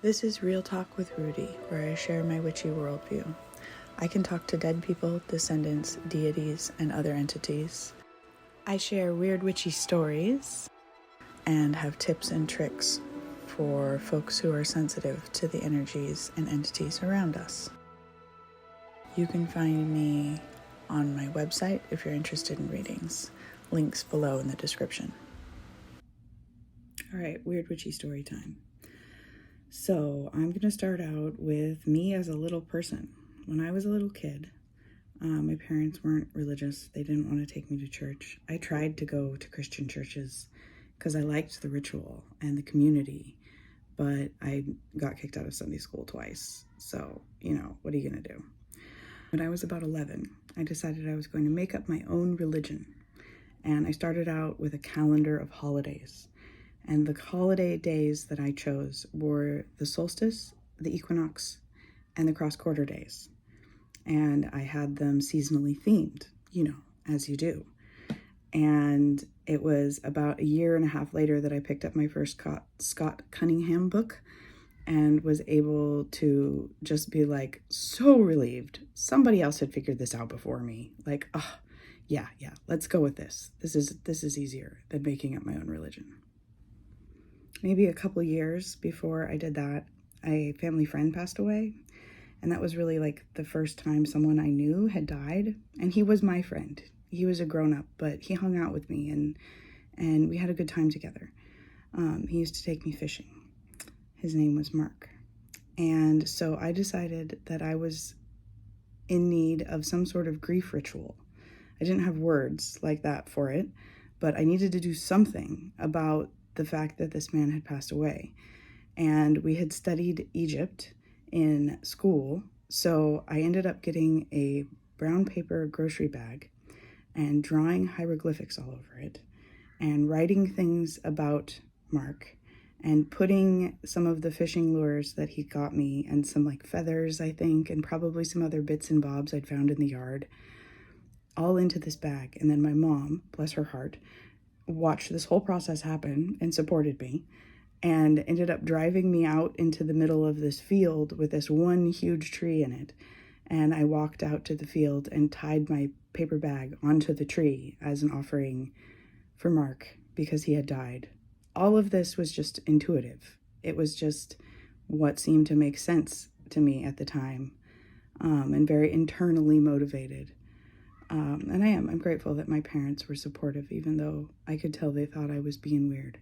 This is Real Talk with Rudy, where I share my witchy worldview. I can talk to dead people, descendants, deities, and other entities. I share weird witchy stories and have tips and tricks for folks who are sensitive to the energies and entities around us. You can find me on my website if you're interested in readings. Links below in the description. All right, weird witchy story time. So I'm going to start out with me as a little person. When I was a little kid, my parents weren't religious. They didn't want to take me to church. I tried to go to Christian churches because I liked the ritual and the community, but I got kicked out of Sunday school twice. So, what are you going to do? When I was about 11, I decided I was going to make up my own religion. And I started out with a calendar of holidays. And the holiday days that I chose were the solstice, the equinox, and the cross-quarter days. And I had them seasonally themed, as you do. And it was about a year and a half later that I picked up my first Scott Cunningham book and was able to just be so relieved. Somebody else had figured this out before me. Yeah, let's go with this. This is easier than making up my own religion. Maybe a couple years before I did that, a family friend passed away. And that was really the first time someone I knew had died. And he was my friend. He was a grown-up, but he hung out with me and we had a good time together. He used to take me fishing. His name was Mark. And so I decided that I was in need of some sort of grief ritual. I didn't have words like that for it, but I needed to do something about the fact that this man had passed away. And we had studied Egypt in school, so I ended up getting a brown paper grocery bag and drawing hieroglyphics all over it and writing things about Mark and putting some of the fishing lures that he got me and some feathers, I think, and probably some other bits and bobs I'd found in the yard all into this bag. And then my mom, bless her heart, watched this whole process happen and supported me and ended up driving me out into the middle of this field with this one huge tree in it. And I walked out to the field and tied my paper bag onto the tree as an offering for Mark because he had died. All of this was just intuitive. It was just what seemed to make sense to me at the time, and very internally motivated. And I'm grateful that my parents were supportive, even though I could tell they thought I was being weird.